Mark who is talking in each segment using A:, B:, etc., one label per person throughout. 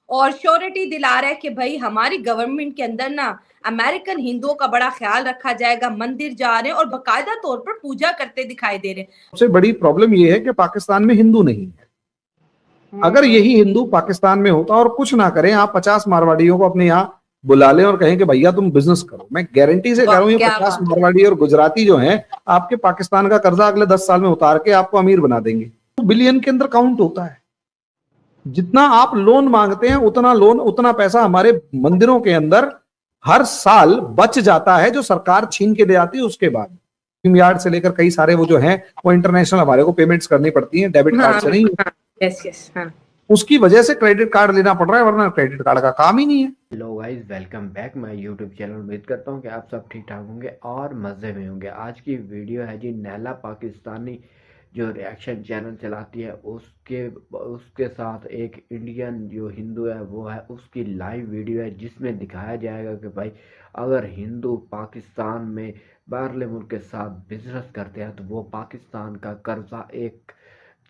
A: और श्योरिटी दिला रहा है कि भाई हमारी गवर्नमेंट के अंदर ना अमेरिकन हिंदुओं का बड़ा ख्याल रखा जाएगा, मंदिर जा रहे हैं और बाकायदा तौर पर पूजा करते दिखाई दे रहे हैं।
B: सबसे बड़ी प्रॉब्लम ये है कि पाकिस्तान में हिंदू नहीं है। अगर यही हिंदू पाकिस्तान में होता और कुछ ना करें, आप 50 मारवाड़ियों को अपने यहाँ बुला लें और कहें कि भैया तुम बिजनेस करो, मैं गारंटी से कह रहा हूं ये 50 मारवाड़ी और गुजराती जो हैं आपके पाकिस्तान का कर्जा अगले 10 साल में उतार के आपको अमीर बना देंगे। तो बिलियन के अंदर काउंट होता है। जितना आप लोन मांगते हैं उतना पैसा हमारे मंदिरों के अंदर हर साल बच जाता है, जो सरकार छीन के दे आती है। उसके बाद यार्ड से लेकर कई सारे वो जो हैं वो इंटरनेशनल हमारे को पेमेंट्स करनी पड़ती हैं, डेबिट कार्ड से नहीं।
A: यस, हाँ।
B: उसकी वजह से क्रेडिट कार्ड लेना पड़ रहा है, वरना क्रेडिट कार्ड का काम ही नहीं है।
C: Hello guys, welcome back my YouTube channel. उम्मीद करता हूँ कि आप सब ठीक ठाक होंगे और मज़े में होंगे। आज की वीडियो है जी नैला पाकिस्तानी जो रिएक्शन चैनल चलाती है उसके साथ एक इंडियन जो हिंदू है वो है, उसकी लाइव वीडियो है जिसमें दिखाया जाएगा कि भाई अगर हिंदू पाकिस्तान में बाहरले मुल्क के साथ बिजनेस करते हैं तो वो पाकिस्तान का कर्जा एक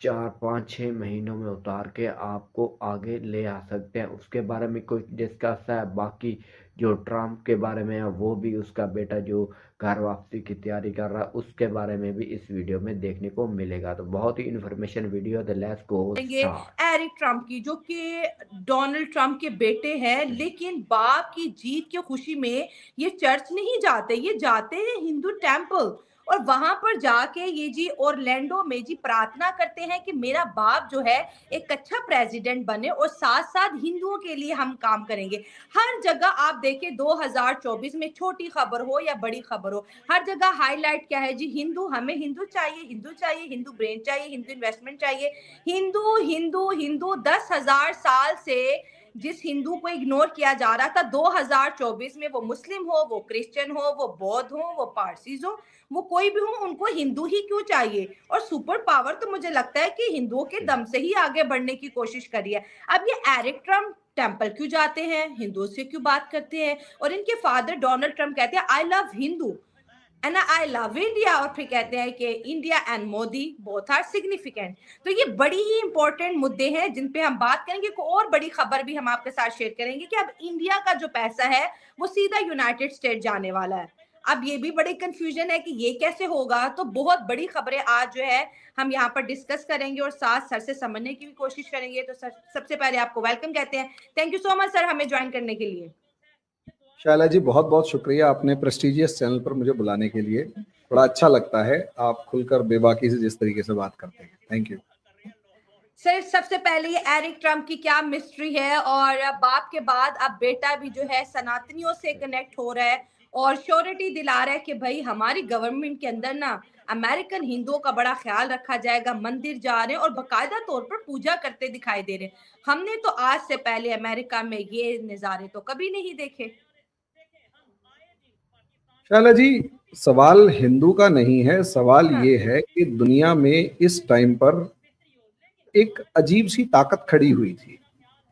C: 4-5-6 महीनों में उतार के आपको आगे ले आ सकते हैं। उसके बारे में कुछ डिस्कस है। बाकी जो ट्रम्प के बारे में है वो भी, उसका बेटा जो घर वापसी की तैयारी कर रहा है उसके बारे में भी इस वीडियो में देखने को मिलेगा। तो बहुत ही इन्फॉर्मेशन वीडियो है। Let's go start.
A: Eric Trump की, जो कि डोनाल्ड ट्रम्प के बेटे हैं, लेकिन बाप की जीत की खुशी में ये चर्च नहीं जाते, ये जाते हैं हिंदू टेंपल और वहां पर जाके ये जी ओरलैंडो में जी प्रार्थना करते हैं कि मेरा बाप जो है एक अच्छा प्रेसिडेंट बने और साथ साथ हिंदुओं के लिए हम काम करेंगे। हर जगह आप देखें 2024 में छोटी खबर हो या बड़ी खबर हो, हर जगह हाईलाइट क्या है जी, हिंदू, हमें हिंदू चाहिए, हिंदू चाहिए, हिंदू ब्रेन चाहिए, हिंदू इन्वेस्टमेंट चाहिए। हिंदू हिंदू हिंदू 10,000 साल से जिस हिंदू को इग्नोर किया जा रहा था, 2024 में वो मुस्लिम हो, वो क्रिश्चियन हो, वो बौद्ध हो, वो पारसीज हो, वो कोई भी हो, उनको हिंदू ही क्यों चाहिए। और सुपर पावर तो मुझे लगता है कि हिंदुओं के दम से ही आगे बढ़ने की कोशिश करी है। अब ये एरिक ट्रम्प टेंपल क्यों जाते हैं, हिंदुओं से क्यों बात करते हैं, और इनके फादर डोनाल्ड ट्रम्प कहते हैं I love Hindu and I love India, और फिर कहते हैं कि India and Modi both are significant. तो ये बड़ी ही इंपॉर्टेंट मुद्दे हैं जिन पे हम बात करेंगे। और बड़ी खबर भी हम आपके साथ शेयर करेंगे कि अब इंडिया का जो पैसा है वो सीधा यूनाइटेड स्टेट जाने वाला है। अब ये भी बड़ी कंफ्यूजन है कि ये कैसे होगा। तो बहुत बड़ी खबरें आज जो है हम यहाँ पर डिस्कस करेंगे और साथ सर से समझने की भी कोशिश करेंगे। तो सर, सबसे पहले आपको वेलकम कहते हैं। Thank you so much sir हमें ज्वाइन करने के लिए।
B: शायला जी, बहुत बहुत शुक्रिया आपने प्रेस्टिजियस चैनल पर मुझे बुलाने के लिए। बड़ा अच्छा लगता है आप खुलकर बेबाकी से जिस तरीके से बात करते हैं। Thank you
A: sir. सबसे पहले ये एरिक ट्रम्प की क्या मिस्ट्री है, और बाप के बाद अब बेटा भी जो है सनातनियों से कनेक्ट हो रहा है और श्योरिटी दिला रहा है कि भाई हमारी गवर्नमेंट के अंदर ना अमेरिकन हिंदुओं का बड़ा ख्याल रखा जाएगा, मंदिर जा रहे हैं और बाकायदा तौर पर पूजा करते दिखाई दे रहे हैं। हमने तो आज से पहले अमेरिका में ये नजारे तो कभी नहीं देखे।
B: शायला जी, सवाल हिंदू का नहीं है, सवाल ये है कि दुनिया में इस टाइम पर एक अजीब सी ताकत खड़ी हुई थी।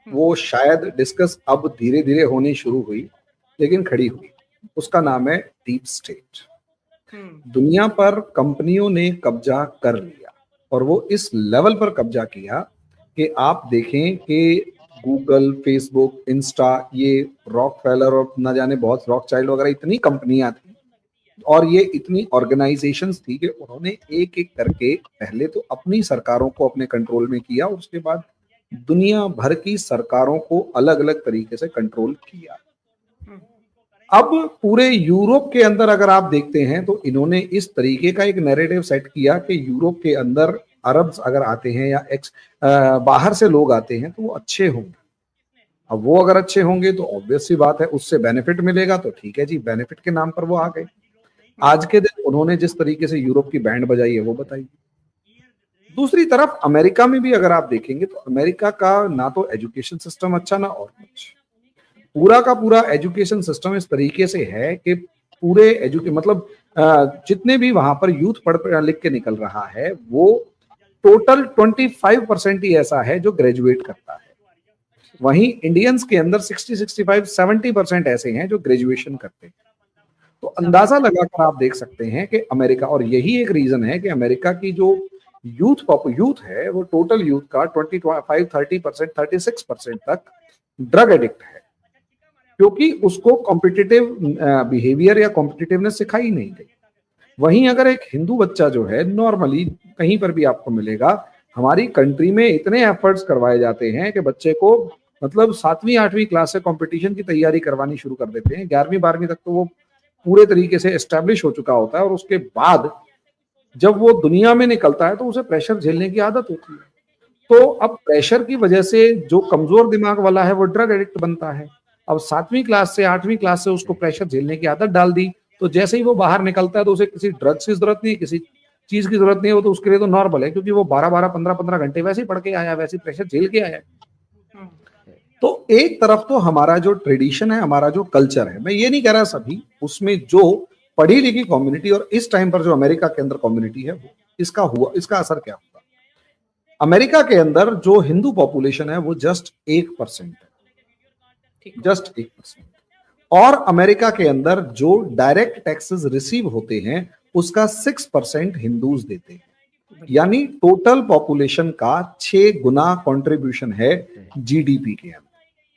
B: वो शायद डिस्कस अब धीरे धीरे होनी शुरू हुई, लेकिन खड़ी हुई। उसका नाम है डीप स्टेट। दुनिया पर कंपनियों ने कब्जा कर लिया और वो इस लेवल पर कब्जा किया कि आप देखें कि गूगल, फेसबुक, इंस्टा, ये रॉकफेलर और न जाने बहुत रॉकचाइल्ड वगैरह इतनी कंपनियां थी और ये इतनी ऑर्गेनाइजेशंस थी कि उन्होंने एक एक करके पहले तो अपनी सरकारों को अपने कंट्रोल में किया और उसके बाद दुनिया भर की सरकारों को अलग अलग तरीके से कंट्रोल किया। अब पूरे यूरोप के अंदर अगर आप देखते हैं तो इन्होंने इस तरीके का एक नैरेटिव सेट किया कि यूरोप के अंदर अरब्स अगर आते हैं या बाहर से लोग आते हैं तो वो अच्छे होंगे। अब वो अगर अच्छे होंगे तो ऑब्वियस सी बात है उससे बेनिफिट मिलेगा, तो ठीक है जी, बेनिफिट के नाम पर वो आ गए। आज के दिन उन्होंने जिस तरीके से यूरोप की बैंड बजाई है वो बताई। दूसरी तरफ अमेरिका में भी अगर आप देखेंगे तो अमेरिका का ना तो एजुकेशन सिस्टम अच्छा ना और कुछ। पूरा का पूरा एजुकेशन सिस्टम इस तरीके से है कि पूरे मतलब जितने भी वहां पर यूथ पढ़ लिख के निकल रहा है वो टोटल 25% ही ऐसा है जो ग्रेजुएट करता है। वहीं इंडियंस के अंदर 60-65-70% ऐसे हैं जो ग्रेजुएशन करते हैं। तो अंदाजा लगाकर आप देख सकते हैं कि अमेरिका, और यही एक रीजन है कि अमेरिका की जो यूथ है वो टोटल यूथ का 25-30%, 36% तक ड्रग एडिक्ट है, क्योंकि उसको कॉम्पिटिटिव बिहेवियर या कॉम्पिटिटिवनेस सिखाई नहीं गई। वहीं अगर एक हिंदू बच्चा जो है, नॉर्मली कहीं पर भी आपको मिलेगा, हमारी कंट्री में इतने एफर्ट्स करवाए जाते हैं कि बच्चे को मतलब 7वीं 8वीं क्लास से कंपटीशन की तैयारी करवानी शुरू कर देते हैं। 11वीं 12वीं तक तो वो पूरे तरीके से एस्टेब्लिश हो चुका होता है, और उसके बाद जब वो दुनिया में निकलता है तो उसे प्रेशर झेलने की आदत होती है। तो अब प्रेशर की वजह से जो कमजोर दिमाग वाला है वो ड्रग एडिक्ट बनता है। अब 7वीं क्लास से 8वीं क्लास से उसको प्रेशर झेलने की आदत डाल दी, तो जैसे ही वो बाहर निकलता है तो उसे किसी ड्रग्स की जरूरत नहीं, किसी चीज की जरूरत नहीं है, वो तो उसके लिए तो नॉर्मल है, क्योंकि वो 12-12 15-15 घंटे वैसे ही पढ़ के आया, वैसे प्रेशर झेल के आया। तो एक तरफ तो हमारा जो ट्रेडिशन है, हमारा जो कल्चर है, मैं ये नहीं कह रहा सभी, उसमें जो पढ़ी लिखी कम्युनिटी और इस टाइम पर जो अमेरिका के अंदर कम्युनिटी है, वो इसका असर क्या हुआ। अमेरिका के अंदर जो हिंदू पॉपुलेशन है वो जस्ट 1% है, जस्ट 1%। और अमेरिका के अंदर जो डायरेक्ट टैक्सेस रिसीव होते हैं उसका 6% हिंदूज देते हैं, यानी टोटल पॉपुलेशन का 6 गुना कंट्रीब्यूशन है जीडीपी के अंदर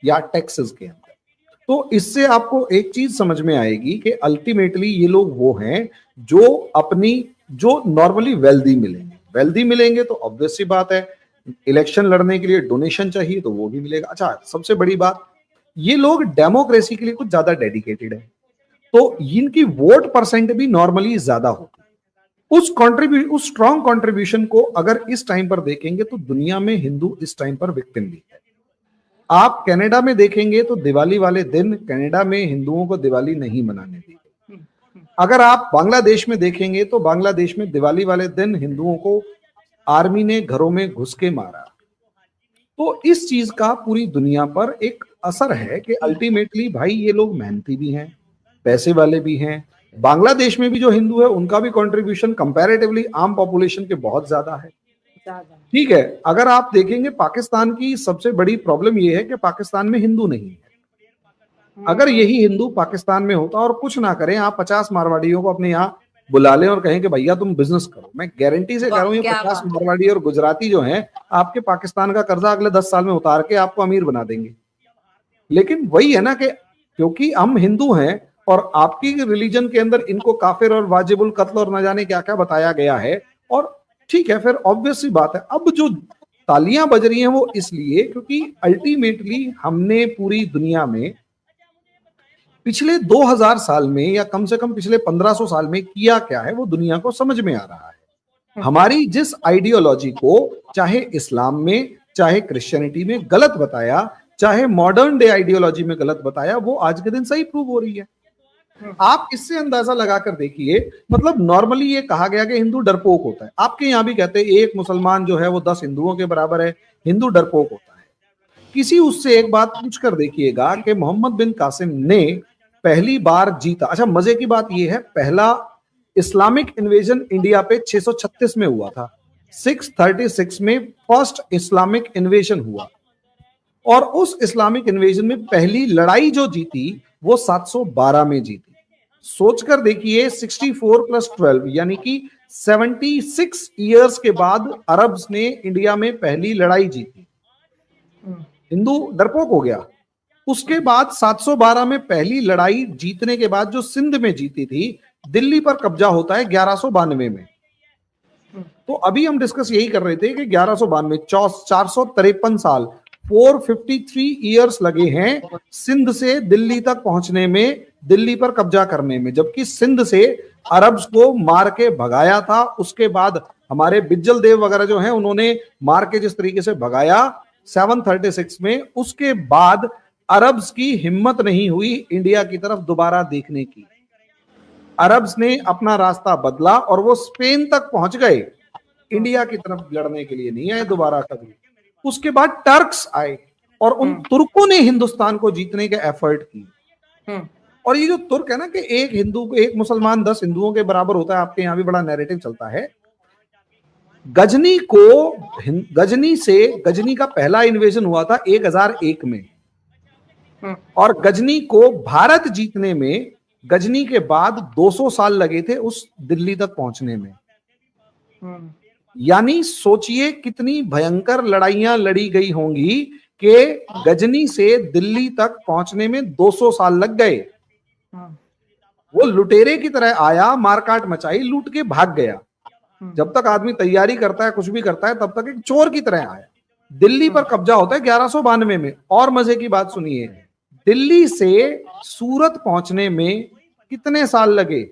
B: या टैक्सेस के अंदर। तो इससे आपको एक चीज समझ में आएगी कि अल्टीमेटली ये लोग वो हैं जो नॉर्मली वेल्दी मिलेंगे तो ऑब्वियस सी बात है, इलेक्शन लड़ने के लिए डोनेशन चाहिए तो वो भी मिलेगा। अच्छा, सबसे बड़ी बात, ये लोग डेमोक्रेसी के लिए कुछ ज्यादा डेडिकेटेड है, तो इनकी वोट परसेंट भी नॉर्मली ज्यादा होती है। उस स्ट्रॉन्ग कंट्रीब्यूशन को अगर इस टाइम पर देखेंगे तो दुनिया में हिंदू इस टाइम पर विक्टिम भी है। आप कनाडा में देखेंगे तो दिवाली वाले दिन कनाडा में हिंदुओं को दिवाली नहीं मनाने दी। अगर आप बांग्लादेश में देखेंगे तो बांग्लादेश में दिवाली वाले दिन हिंदुओं को आर्मी ने घरों में घुस के मारा। तो इस चीज का पूरी दुनिया पर एक असर है कि अल्टीमेटली भाई ये लोग मेहनती भी हैं, पैसे वाले भी हैं। बांग्लादेश में भी जो हिंदू है उनका भी कंट्रीब्यूशन कंपैरेटिवली आम पॉपुलेशन के बहुत ज्यादा है। ठीक है, अगर आप देखेंगे पाकिस्तान की सबसे बड़ी प्रॉब्लम ये है कि पाकिस्तान में हिंदू नहीं है। अगर यही हिंदू पाकिस्तान में होता और कुछ ना करें, आप 50 मारवाड़ियों को अपने यहाँ बुला लें और कहें कि भैया तुम बिजनेस करो, मैं गारंटी से कह रहा हूँ ये 50 मारवाड़ी और गुजराती जो हैं आपके पाकिस्तान का कर्जा अगले 10 साल में उतार के आपको अमीर बना देंगे। लेकिन वही है ना कि क्योंकि हम हिंदू हैं और आपकी रिलीजन के अंदर इनको काफिर और वाजिबुल कत्ल और न जाने क्या क्या बताया गया है, और ठीक है, फिर ऑब्वियस सी बात है अब जो तालियां बज रही हैं वो इसलिए क्योंकि अल्टीमेटली हमने पूरी दुनिया में पिछले 2000 साल में या कम से कम पिछले 1500 साल में किया क्या है वो दुनिया को समझ में आ रहा है। हमारी जिस आइडियोलॉजी को चाहे इस्लाम में, चाहे क्रिश्चियनिटी में गलत बताया, चाहे मॉडर्न डे आइडियोलॉजी में गलत बताया, वो आज के दिन सही प्रूव हो रही है। आप इससे अंदाजा लगाकर देखिए, मतलब नॉर्मली ये कहा गया कि हिंदू डरपोक होता है, आपके यहाँ भी कहते हैं एक मुसलमान जो है वो 10 हिंदुओं के बराबर है, हिंदू डरपोक होता है। किसी उससे एक बात पूछ कर देखिएगा कि मोहम्मद बिन कासिम ने पहली बार जीता। अच्छा, मजे की बात यह है, पहला इस्लामिक इन्वेजन इंडिया पे 636 में हुआ था, 636 में फर्स्ट इस्लामिक इन्वेजन हुआ, और उस इस्लामिक इन्वेजन में पहली लड़ाई जो जीती वो 712 में जीती। सोचकर देखिए, 64 + 12 यानी कि 76 ईयर्स के बाद अरब्स ने इंडिया में पहली लड़ाई जीती। हिंदू डरपोक हो गया। उसके बाद 712 में पहली लड़ाई जीतने के बाद जो सिंध में जीती थी, दिल्ली पर कब्जा होता है 1192 में। तो अभी हम डिस्कस यही कर रहे थे कि 1192 453 साल 453 ईयर्स लगे हैं सिंध से दिल्ली तक पहुंचने में, दिल्ली पर कब्जा करने में, जबकि सिंध से अरब्स को मार के भगाया था। उसके बाद हमारे बिज्जल देव वगैरह जो हैं उन्होंने मार के जिस तरीके से भगाया 736 में, उसके बाद अरब्स की हिम्मत नहीं हुई इंडिया की तरफ दोबारा देखने की। अरब्स ने अपना रास्ता बदला और वो स्पेन तक पहुंच गए, इंडिया की तरफ लड़ने के लिए नहीं आए दोबारा कभी। उसके बाद टर्क्स आए और उन तुर्कों ने हिंदुस्तान को जीतने के एफर्ट की। और ये जो तुर्क है ना कि एक हिंदू को, एक मुसलमान 10 हिंदुओं के बराबर होता है, आपके यहां भी बड़ा नैरेटिव चलता है। गजनी का पहला इन्वेजन हुआ था 1001 में, और गजनी को भारत जीतने में गजनी के बाद 200 साल लगे थे उस दिल्ली तक पहुंचने में। यानी सोचिए कितनी भयंकर लड़ाइयां लड़ी गई होंगी कि गजनी से दिल्ली तक पहुंचने में 200 साल लग गए। वो लुटेरे की तरह आया, मारकाट मचाई, लूट के भाग गया। जब तक आदमी तैयारी करता है, कुछ भी करता है, तब तक एक चोर की तरह आया। दिल्ली पर कब्जा होता है 1192 में। और मजे की बात सुनिए, दिल्ली से सूरत पहुंचने में कितने साल लगे?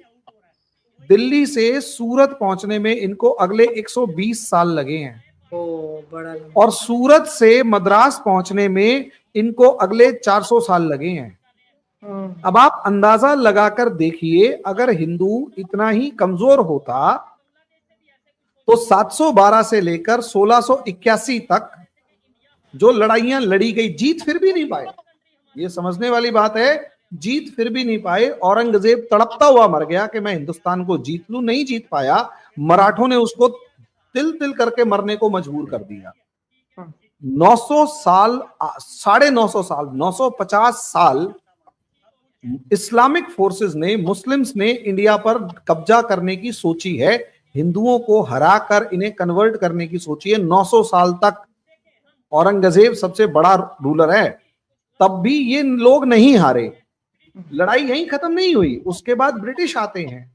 B: दिल्ली से सूरत पहुंचने में इनको अगले 120 साल लगे हैं।
A: बड़ा।
B: और सूरत से मद्रास पहुंचने में इनको अगले 400 साल लगे हैं। अब आप अंदाजा लगाकर देखिए, अगर हिंदू इतना ही कमजोर होता तो 712 से लेकर 1681 तक जो लड़ाइयां लड़ी गई, जीत फिर भी नहीं पाए। ये समझने वाली बात है, जीत फिर भी नहीं पाए। औरंगजेब तड़पता हुआ मर गया कि मैं हिंदुस्तान को जीत लूं, नहीं जीत पाया। मराठों ने उसको तिल तिल करके मरने को मजबूर कर दिया। 900 साल, 950 साल, 950 साल इस्लामिक फोर्सेस ने, मुस्लिम्स ने इंडिया पर कब्जा करने की सोची है, हिंदुओं को हराकर इन्हें कन्वर्ट करने की सोची है। 900 साल तक औरंगजेब सबसे बड़ा रूलर है, तब भी ये लोग नहीं हारे। लड़ाई यहीं खत्म नहीं हुई, उसके बाद ब्रिटिश आते हैं।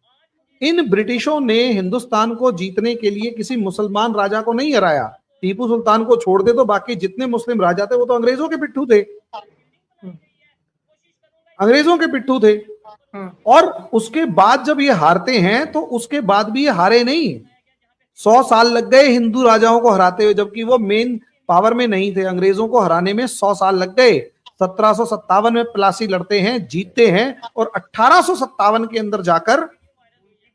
B: इन ब्रिटिशों ने हिंदुस्तान को जीतने के लिए किसी मुसलमान राजा को नहीं हराया। टीपू सुल्तान को छोड़ दे तो बाकी जितने मुस्लिम राजा थे वो तो अंग्रेजों के पिट्ठू थे, अंग्रेजों के पिट्ठू थे। और उसके बाद जब ये हारते हैं तो उसके बाद भी ये हारे नहीं। 100 साल लग गए हिंदू राजाओं को हराते हुए, जबकि वो मेन पावर में नहीं थे। अंग्रेजों को हराने में 100 साल लग गए। 1757 में प्लासी लड़ते हैं, जीतते हैं, और 1857 के अंदर जाकर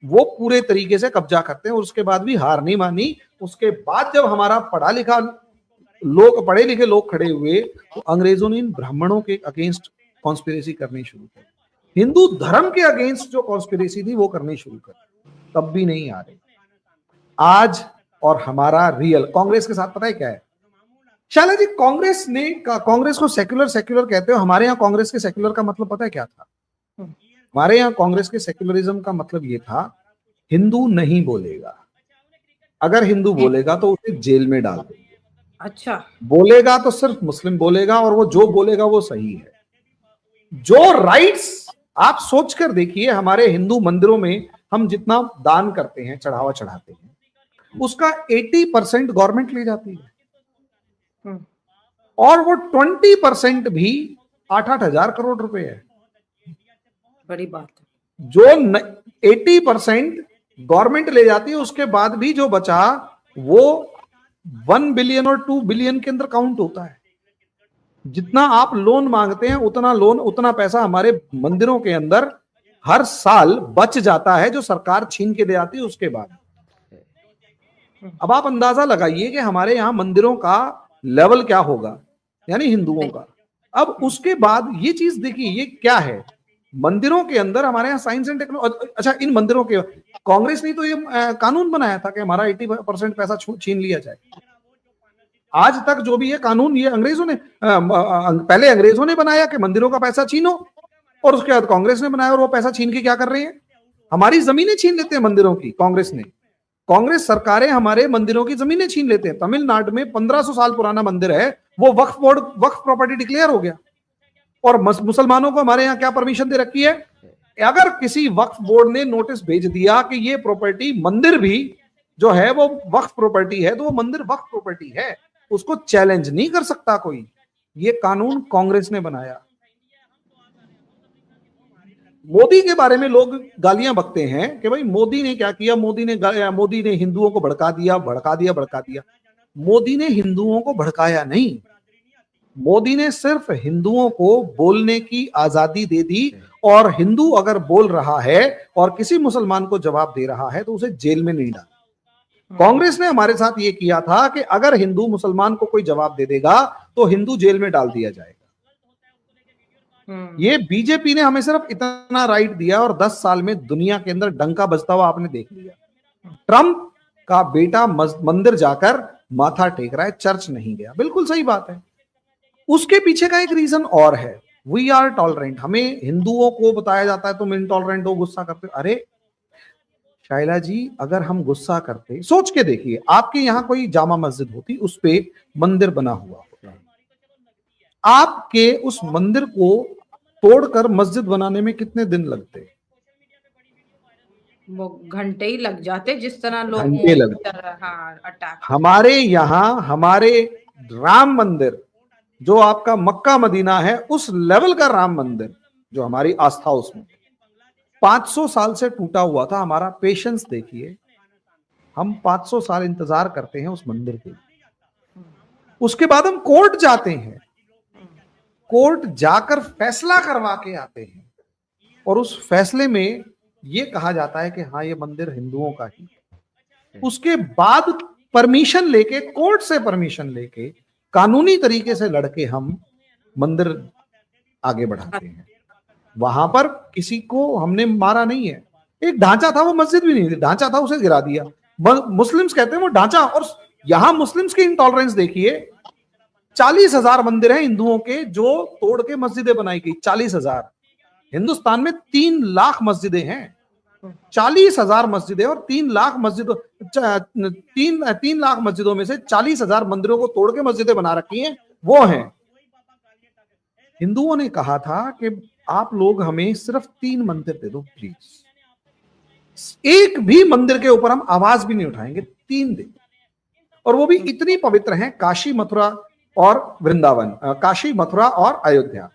B: वो पूरे तरीके से कब्जा करते हैं। और उसके बाद भी हार नहीं मानी। उसके बाद जब हमारा पढ़ा लिखा लोग, पढ़े लिखे लोग खड़े हुए, तो अंग्रेजों ने इन ब्राह्मणों के अगेंस्ट कॉन्स्पिरेसी करनी शुरू की। हिंदू धर्म के अगेंस्ट जो कॉन्स्पिरेसी थी वो करनी शुरू कर, तब भी नहीं आ रहे। आज और हमारा रियल कांग्रेस के साथ पता है क्या है? शाला जी, कांग्रेस को सेक्युलर कहते हो। हमारे यहाँ कांग्रेस के सेक्युलर का मतलब पता है क्या था? हमारे यहाँ कांग्रेस के सेक्युलरिज्म का मतलब ये था, हिंदू नहीं बोलेगा, अगर हिंदू बोलेगा तो उसे जेल में डाल देंगे।
A: अच्छा।
B: बोलेगा तो सिर्फ मुस्लिम बोलेगा, और वो जो बोलेगा वो सही है। जो राइट्स, आप सोचकर देखिए, हमारे हिंदू मंदिरों में हम जितना दान करते हैं, चढ़ावा चढ़ाते हैं, उसका 80% गवर्नमेंट ले जाती है, और वो 20% भी 8-8 हजार करोड़ रुपए है।
A: बड़ी बात है।
B: जो 80% गवर्नमेंट ले जाती है, उसके बाद भी जो बचा वो 1 बिलियन और 2 बिलियन के अंदर काउंट होता है। जितना आप लोन मांगते हैं, उतना पैसा हमारे मंदिरों के अंदर हर साल बच जाता है, जो सरकार छीन के दे आती है उसके बाद। अब आप अंदाजा लगाइए कि हमारे यहाँ मंदिरों का लेवल क्या होगा, यानी हिंदुओं का। अब उसके बाद ये चीज देखिए, ये क्या है, मंदिरों के अंदर हमारे यहाँ साइंस एंड टेक्नोलॉजी। अच्छा, इन मंदिरों के, कांग्रेस ने तो ये कानून बनाया था कि हमारा 80% पैसा छीन लिया जाए। आज तक जो भी ये कानून, ये अंग्रेजों ने, पहले अंग्रेजों ने बनाया कि मंदिरों का पैसा छीनो, और उसके बाद कांग्रेस ने बनाया, और वो पैसा छीन के क्या कर रहे हैं? हमारी जमीनें छीन लेते हैं मंदिरों की। कांग्रेस सरकारें हमारे मंदिरों की जमीनें छीन लेते हैं। तमिलनाडु में 1500 साल पुराना मंदिर है, वो वक्फ प्रॉपर्टी डिक्लेयर हो गया। और मुसलमानों को हमारे यहाँ क्या परमिशन दे रखी है? अगर किसी वक्फ बोर्ड ने नोटिस भेज दिया कि ये प्रॉपर्टी, मंदिर भी जो है वो वक्फ प्रॉपर्टी है, तो वो मंदिर वक्फ प्रॉपर्टी है, उसको चैलेंज नहीं कर सकता कोई। ये कानून कांग्रेस ने बनाया। मोदी के बारे में लोग गालियां बकते हैं कि भाई मोदी ने क्या किया, मोदी ने हिंदुओं को भड़का दिया। मोदी ने हिंदुओं को भड़काया नहीं, मोदी ने सिर्फ हिंदुओं को बोलने की आजादी दे दी। और हिंदू अगर बोल रहा है और किसी मुसलमान को जवाब दे रहा है तो उसे जेल में नहीं डाल। कांग्रेस ने हमारे साथ ये किया था कि अगर हिंदू मुसलमान को कोई जवाब दे देगा तो हिंदू जेल में डाल दिया जाएगा। ये बीजेपी ने हमें सिर्फ इतना राइट दिया, और 10 साल में दुनिया के अंदर डंका बजता हुआ आपने देख लिया। ट्रंप का बेटा मंदिर जाकर माथा टेक रहा है, चर्च नहीं गया। बिल्कुल सही बात है। उसके पीछे का एक रीजन और है, वी आर टॉलरेंट। हमें हिंदुओं को बताया जाता है तुम इनटॉलरेंट हो, गुस्सा करते हो। अरे शाइला जी, अगर हम गुस्सा करते, सोच के देखिए, आपके यहाँ कोई जामा मस्जिद होती, उस पे मंदिर बना हुआ होता, आपके उस मंदिर को तोड़कर मस्जिद बनाने में कितने दिन लगते?
A: वो घंटे ही लग जाते, जिस तरह लोग
B: घंटे लगते।
A: हाँ अटैक।
B: हमारे यहाँ हमारे राम मंदिर जो आपका मक्का मदीना है, उस लेवल का राम मंदिर जो हमारी आस्था उसमें 500 साल से टूटा हुआ था। हमारा पेशेंस देखिए, हम 500 साल इंतजार करते हैं उस मंदिर के लिए। उसके बाद हम कोर्ट जाते हैं, कोर्ट जाकर फैसला करवा के आते हैं, और उस फैसले में ये कहा जाता है कि हाँ ये मंदिर हिंदुओं का ही। उसके बाद परमिशन लेके, कोर्ट से परमिशन लेके, कानूनी तरीके से लड़के हम मंदिर आगे बढ़ाते हैं। वहां पर किसी को हमने मारा नहीं है। एक ढांचा था, वो मस्जिद भी नहीं थी, ढांचा था, उसे गिरा दिया। मुस्लिम्स कहते हैं वो ढांचा। और यहां मुस्लिम्स की इंटॉलरेंस देखिए, 40,000 मंदिर हैं हिंदुओं के जो तोड़ के मस्जिदें बनाई गई। 40,000। हिंदुस्तान में 3 लाख मस्जिदें हैं। 40,000 मस्जिदें और 3 लाख मस्जिदों, 3 लाख मस्जिदों में से 40,000 मंदिरों को तोड़ के मस्जिदें बना रखी हैं, वो हैं। हिंदुओं ने कहा था कि आप लोग हमें सिर्फ 3 मंदिर दे दो प्लीज, एक भी मंदिर के ऊपर हम आवाज भी नहीं उठाएंगे, 3 दिन। और वो भी इतनी पवित्र हैं, काशी, मथुरा और वृंदावन, काशी, मथुरा और अयोध्या,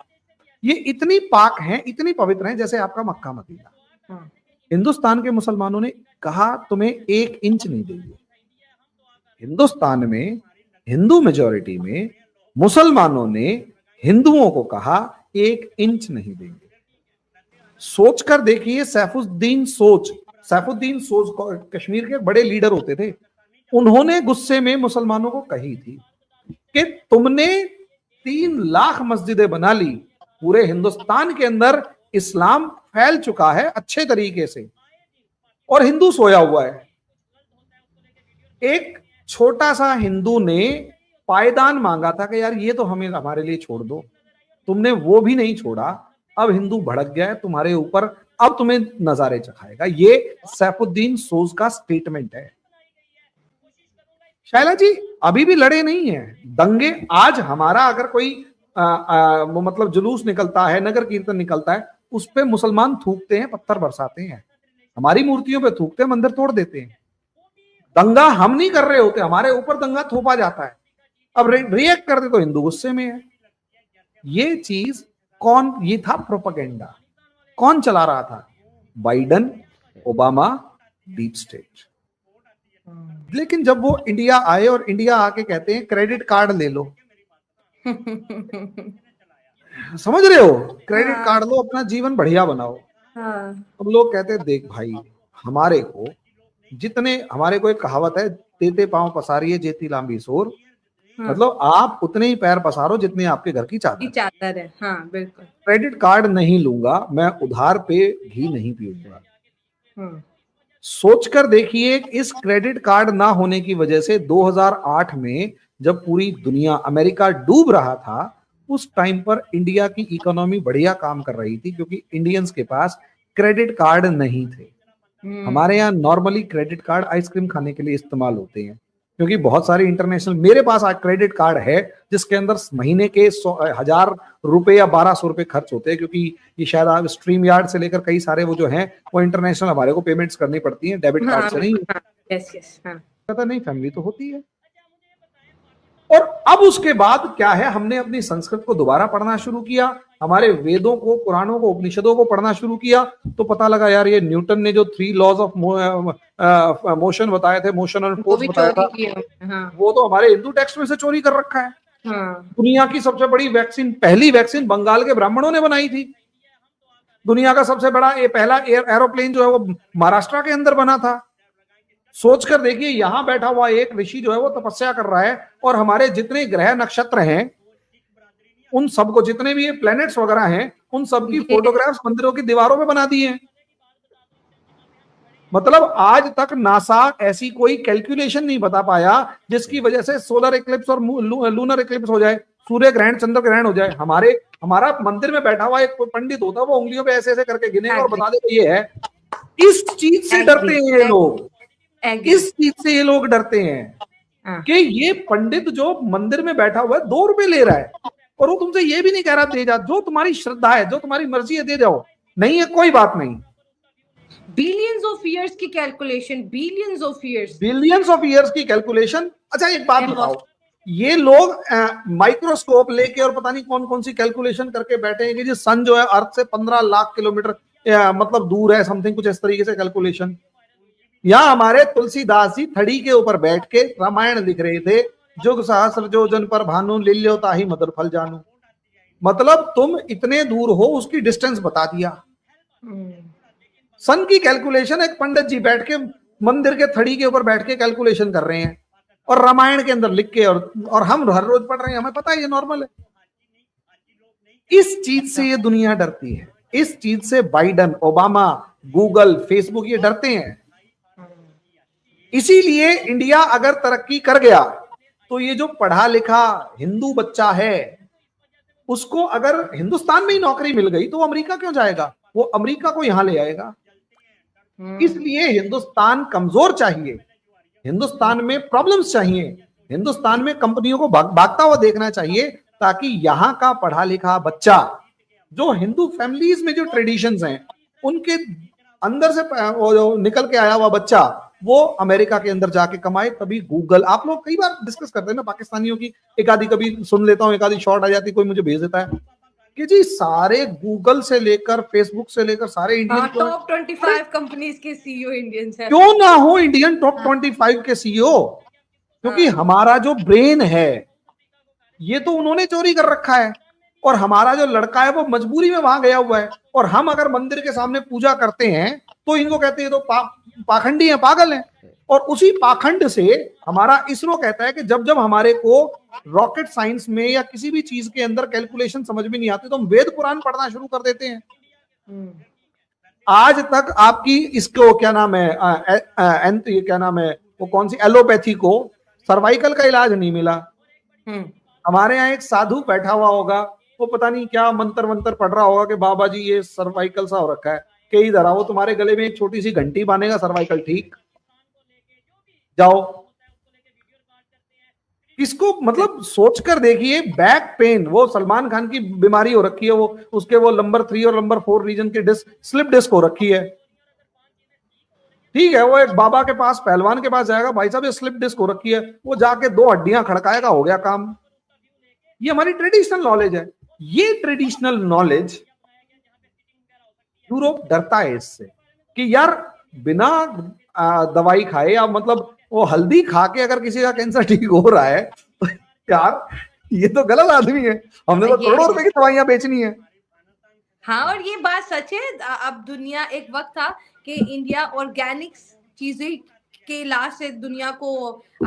B: ये इतनी पाक हैं, इतनी पवित्र हैं जैसे आपका मक्का मदीना। हिंदुस्तान के मुसलमानों ने कहा तुम्हें 1 इंच नहीं देंगे। हिंदुस्तान में हिंदू मेजॉरिटी में मुसलमानों ने हिंदुओं को कहा 1 इंच नहीं देंगे। सोचकर देखिए, सैफुद्दीन सोच कश्मीर के बड़े लीडर होते थे, उन्होंने गुस्से में मुसलमानों को कही थी कि तुमने 3 लाख मस्जिदें बना ली, पूरे हिंदुस्तान के अंदर इस्लाम फैल चुका है अच्छे तरीके से, और हिंदू सोया हुआ है। एक छोटा सा हिंदू ने पायदान मांगा था कि यार ये तो हमें हमारे लिए छोड़ दो, तुमने वो भी नहीं छोड़ा। अब हिंदू भड़क गया है तुम्हारे ऊपर, अब तुम्हें नजारे चखाएगा। ये सैफुद्दीन सोज का स्टेटमेंट है। शैला जी अभी भी लड़े नहीं है दंगे। आज हमारा अगर कोई वो मतलब जुलूस निकलता है, नगर कीर्तन निकलता है, उस पे मुसलमान थूकते हैं, पत्थर बरसाते हैं, हमारी मूर्तियों पे थूकते हैं, मंदिर तोड़ देते हैं। दंगा हम नहीं कर रहे होते, हमारे ऊपर दंगा थोपा जाता है। अब रिएक्ट करते तो हिंदू गुस्से में है। ये चीज कौन, ये था प्रोपेगेंडा। कौन चला रहा था? Biden, Obama, deep state. लेकिन जब वो इंडिया आए और इंडिया आके कहते हैं क्रेडिट कार्ड ले लो, समझ रहे हो, क्रेडिट कार्ड लो, अपना जीवन बढ़िया बनाओ। अब लोग कहते हैं देख भाई, हमारे को जितने, हमारे को एक कहावत है, तेते पांव पसारिए जेती लांबी सोर। मतलब आप उतने ही पैर पसारो जितने आपके घर की चादर है।
A: हाँ, बिल्कुल।
B: क्रेडिट कार्ड नहीं लूंगा मैं, उधार पे घी नहीं पीऊंगा। सोचकर देखिए, इस क्रेडिट कार्ड ना होने की वजह से 2008 में जब पूरी दुनिया, अमेरिका डूब रहा था, उस टाइम पर इंडिया की इकोनॉमी बढ़िया काम कर रही थी, क्योंकि इंडियंस के पास क्रेडिट कार्ड नहीं थे। हमारे यहाँ नॉर्मली क्रेडिट कार्ड आइसक्रीम खाने के लिए इस्तेमाल होते हैं, क्योंकि बहुत सारे इंटरनेशनल, मेरे पास आज क्रेडिट कार्ड है जिसके अंदर महीने के 1,000 रुपए या 1,200 रुपए खर्च होते हैं, क्योंकि ये शायद आप स्ट्रीम यार्ड से लेकर कई सारे वो जो हैं वो इंटरनेशनल हमारे को पेमेंट्स करनी पड़ती हैं, डेबिट कार्ड से नहीं। पता नहीं, फैमिली तो होती है। और अब उसके बाद क्या है, हमने अपनी संस्कृत को दोबारा पढ़ना शुरू किया, हमारे वेदों को, पुराणों को, उपनिषदों को पढ़ना शुरू किया, तो पता लगा यार ये न्यूटन ने जो 3 लॉज ऑफ मोशन बताए थे, मोशन और फोर्स बताया था, वो तो हमारे हिंदू टेक्स्ट में से चोरी कर रखा है। दुनिया की सबसे बड़ी वैक्सीन, पहली वैक्सीन बंगाल के ब्राह्मणों ने बनाई थी। दुनिया का सबसे बड़ा पहला एरोप्लेन जो है वो महाराष्ट्र के अंदर बना था। सोचकर देखिए, यहां बैठा हुआ एक ऋषि जो है वो तपस्या कर रहा है, और हमारे जितने ग्रह नक्षत्र हैं उन सबको, जितने भी ये प्लैनेट्स वगैरह हैं, उन सबकी फोटोग्राफ्स मंदिरों की दीवारों पे बना दी हैं। मतलब आज तक नासा ऐसी कोई कैलकुलेशन नहीं बता पाया जिसकी वजह से सोलर इक्लिप्स और लूनर इक्लिप्स हो जाए, सूर्य ग्रहण, चंद्र ग्रहण हो जाए। हमारा मंदिर में बैठा हुआ एक पंडित होता है, वो उंगलियों पे ऐसे ऐसे करके गिनेगा और बता देगा ये है। इस चीज से डरते हैं ये लोग, इस चीज से ये लोग डरते हैं कि ये पंडित जो मंदिर में बैठा हुआ है 2 रुपए ले रहा है, और वो तुमसे ये भी नहीं कह रहा दे जा, जो तुम्हारी श्रद्धा है, जो तुम्हारी मर्जी है दे जाओ, नहीं है कोई बात नहीं।
A: बिलियंस ऑफ ईयर्स की calculation, billions of years,
B: billions of years की कैलकुलेशन। अच्छा एक बात बताओ, ये लोग माइक्रोस्कोप लेके और पता नहीं कौन कौन सी कैलकुलेशन करके बैठे हैं कि जी सन जो है अर्थ से 15 लाख किलोमीटर मतलब दूर है, समथिंग कुछ इस तरीके से कैलकुलेशन। यहाँ हमारे तुलसीदास जी थड़ी के ऊपर बैठ के रामायण लिख रहे थे, जुग सहस्र जोजन पर भानु लिल्यो ताहि मधुर फल जानू। मतलब तुम इतने दूर हो, उसकी डिस्टेंस बता दिया। सन की कैलकुलेशन एक पंडित जी बैठ के मंदिर के थड़ी के ऊपर बैठ के कैलकुलेशन कर रहे हैं और रामायण के अंदर लिख के, और हम हर रोज पढ़ रहे हैं, हमें पता है ये नॉर्मल है। इस चीज से ये दुनिया डरती है, इस चीज से बाइडन, ओबामा, गूगल, फेसबुक ये डरते हैं। इसीलिए इंडिया अगर तरक्की कर गया तो ये जो पढ़ा लिखा हिंदू बच्चा है उसको अगर हिंदुस्तान में ही नौकरी मिल गई तो वो अमेरिका क्यों जाएगा, वो अमेरिका को यहां ले आएगा। इसलिए हिंदुस्तान कमजोर चाहिए, हिंदुस्तान में प्रॉब्लम्स चाहिए, हिंदुस्तान में कंपनियों को भागता हुआ देखना चाहिए, ताकि यहां का पढ़ा लिखा बच्चा, जो हिंदू फैमिलीज में जो ट्रेडिशंस हैं उनके अंदर से वो जो निकल के आया हुआ बच्चा, वो अमेरिका के अंदर जाके कमाए। तभी गूगल, आप लोग कई बार डिस्कस करते हैं ना पाकिस्तानियों की, एक आधी कभी सुन लेता हूँ, एक आधी शॉर्ट आ जाती, कोई मुझे भेज देता है कि जी सारे गूगल से लेकर फेसबुक से लेकर सारे इंडियन
A: टॉप 25 कंपनीज के सीईओ इंडियंस हैं।
B: क्यों ना हो इंडियन टॉप 25 के सीईओ, क्योंकि हमारा जो ब्रेन है ये तो उन्होंने चोरी कर रखा है, और हमारा जो लड़का है वो मजबूरी में वहां गया हुआ है। और हम अगर मंदिर के सामने पूजा करते हैं तो इनको कहते हैं तो पाखंडी हैं, पागल हैं। और उसी पाखंड से हमारा इसरो कहता है कि जब जब हमारे को रॉकेट साइंस में या किसी भी चीज के अंदर कैलकुलेशन समझ में नहीं आती तो हम वेद पुराण पढ़ना शुरू कर देते हैं। आज तक आपकी इसको क्या नाम है, ये क्या नाम है, वो कौन सी एलोपैथी को सर्वाइकल का इलाज नहीं मिला। हमारे यहाँ एक साधु बैठा हुआ होगा, वो पता नहीं क्या मंत्र वंत्र पढ़ रहा होगा कि बाबा जी ये सर्वाइकल सा हो रखा है, कि इधर आओ तुम्हारे गले में एक छोटी सी घंटी बांधेगा, सर्वाइकल ठीक, जाओ। इसको मतलब सोचकर देखिए, बैक पेन, वो सलमान खान की बीमारी हो रखी है, वो उसके वो नंबर 3 और नंबर 4 रीजन की डिस्क, स्लिप डिस्क हो रखी है, ठीक है। वो एक बाबा के पास, पहलवान के पास जाएगा, भाई साहब ये स्लिप डिस्क हो रखी है, वो जाके 2 हड्डियां खड़काएगा, हो गया काम। ये हमारी ट्रेडिशनल नॉलेज है। ये ट्रेडिशनल नॉलेज यूरोप डरता है इससे कि यार बिना दवाई खाए, या मतलब वो हल्दी खा के अगर किसी का कैंसर ठीक हो रहा है तो यार ये तो गलत आदमी है, हमने तो करोड़ों रुपए की दवाइयां बेचनी है।
A: हाँ, और ये बात सच है। अब दुनिया, एक वक्त था कि इंडिया ऑर्गेनिक्स चीजें के इलाज से दुनिया को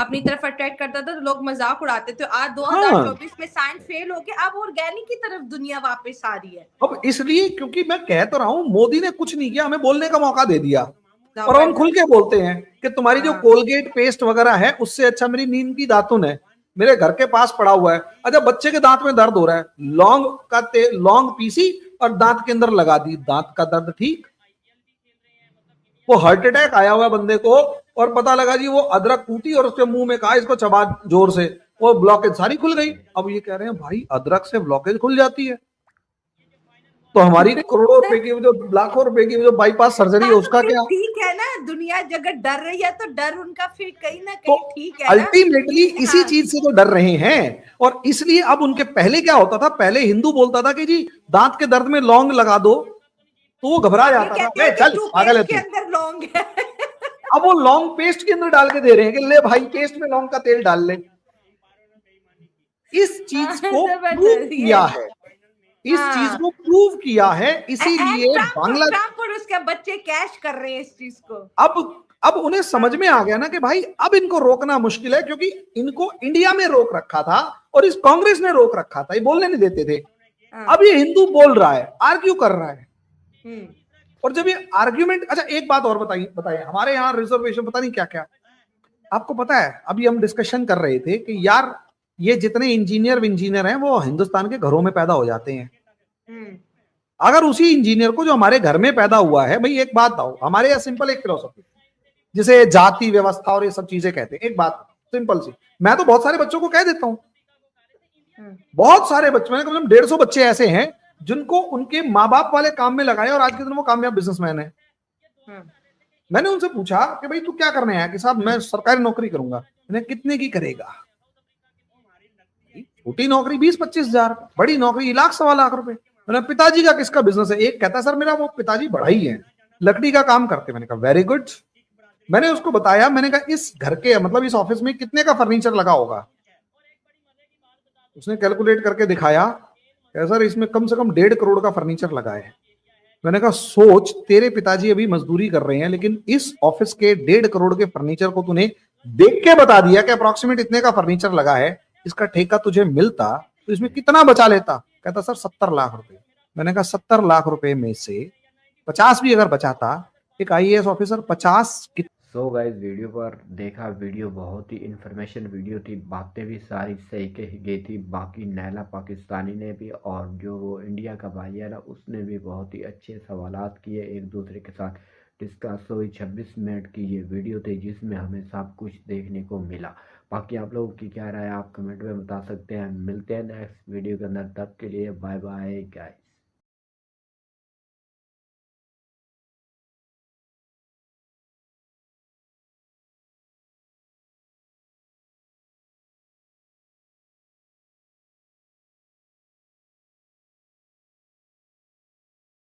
A: अपनी तरफ अट्रैक्ट करता था, तो लोग मजाक उड़ाते थे। आज 2024 में साइंस फेल हो गया, अब ऑर्गेनिक की तरफ दुनिया वापस आ रही है।
B: अब इसलिए, क्योंकि मैं कह तो रहा हूँ, मोदी ने कुछ नहीं किया, हमें बोलने का मौका दे दिया, और हम खुल के बोलते हैं कि तुम्हारी जो कोलगेट पेस्ट वगैरह है उससे अच्छा मेरी नीम की दातुन है, मेरे घर के पास पड़ा हुआ है। अच्छा बच्चे के दांत में दर्द हो रहा है, लौंग का तेल, लौंग पीसी और दांत के अंदर लगा दी, दांत का दर्द ठीक। वो हार्ट अटैक आया हुआ बंदे को, और पता लगा जी वो अदरक कूटी और उसके मुंह में कहा इसको चबा जोर से, वो ब्लॉकेज सारी खुल गई। अब ये कह रहे हैं भाई अदरक से ब्लॉकेज खुल जाती है, तो हमारी करोड़ों रुपए की, जो लाखों रुपए की जो बाईपास सर्जरी है उसका क्या?
A: ठीक है ना, दुनिया अगर डर रही है तो डर उनका फिर कहीं ना
B: तो
A: कहीं ठीक है।
B: अल्टीमेटली इसी चीज से तो डर रहे हैं। और इसलिए अब उनके पहले क्या होता था, पहले हिंदू बोलता था कि जी दांत के दर्द में लौंग लगा दो, तो वो घबरा जाता था, चल पागल है, अंदर लौंग है। अब वो लौंग पेस्ट के अंदर डाल के दे रहे हैं कि ले भाई पेस्ट में लौंग का तेल डाल ले। इस चीज को प्रूव किया है, इस चीज को प्रूव किया है, इसीलिए
A: बांग्लादेश और उसके बच्चे कैश कर रहे हैं इस चीज को।
B: अब उन्हें समझ में आ गया ना कि भाई अब इनको रोकना मुश्किल है, क्योंकि इनको इंडिया में रोक रखा था और इस कांग्रेस ने रोक रखा था, ये बोलने नहीं देते थे। अब ये हिंदू बोल रहा है, आर्ग्यू कर रहा है, और जब ये आर्ग्यूमेंट, अच्छा एक बात और बताइए, हमारे यहाँ रिजर्वेशन पता नहीं क्या क्या, आपको पता है अभी हम डिस्कशन कर रहे थे कि यार ये जितने इंजीनियर हैं वो हिंदुस्तान के घरों में पैदा हो जाते हैं। अगर उसी इंजीनियर को जो हमारे घर में पैदा हुआ है, भाई एक बात बताओ, हमारे यहाँ सिंपल एक फिलोसफी जिसे जाति व्यवस्था और ये सब चीजें कहते हैं, एक बात सिंपल सी, मैं तो बहुत सारे बच्चों को कह देता हूं बहुत सारे बच्चे, मैंने कम से कम 150 बच्चे ऐसे हैं जिनको उनके माँ बाप वाले काम में लगाए और आज के दिन वो कामयाब बिजनेसमैन है। मैंने उनसे पूछा कि भाई तू क्या करने आया? कि साहब मैं सरकारी नौकरी करूंगा। मैंने कितने की करेगा? छोटी नौकरी 20-25 हजार, बड़ी नौकरी 1 लाख 1.25 लाख रुपए। मैंने पिताजी का किसका बिजनेस है? एक कहता सर मेरा वो पिताजी बढ़ई है, लकड़ी का काम करते। मैंने कहा वेरी गुड। मैंने उसको बताया, मैंने कहा इस घर के मतलब इस ऑफिस में कितने का फर्नीचर लगा होगा? उसने कैलकुलेट करके दिखाया, सर इसमें कम से कम 1.5 करोड़ का फर्नीचर लगा है। मैंने कहा सोच, तेरे पिताजी अभी मजदूरी कर रहे हैं लेकिन इस ऑफिस के 1.5 करोड़ के फर्नीचर को तूने देख के बता दिया कि अप्रोक्सीमेट इतने का फर्नीचर लगा है, इसका ठेका तुझे मिलता तो इसमें कितना बचा लेता? कहता सर 70 लाख रुपए। मैंने कहा 70 लाख रुपए में से 50 भी अगर बचाता एक IAS officer 50
C: so guys, video पर देखा, वीडियो बहुत ही इंफॉर्मेशन वीडियो थी, बातें भी सारी सही कही गई थी। बाकी नैला पाकिस्तानी ने भी और जो वो इंडिया का भाई है ना, उसने भी बहुत ही अच्छे सवालात किए, एक दूसरे के साथ डिस्कस हुई। 26 मिनट की ये वीडियो थी जिसमें हमें सब कुछ देखने को मिला। बाकी आप लोगों की क्या राय आप कमेंट में बता सकते हैं। मिलते हैं नेक्स्ट वीडियो के अंदर, तब के लिए बाय बाय गाइस।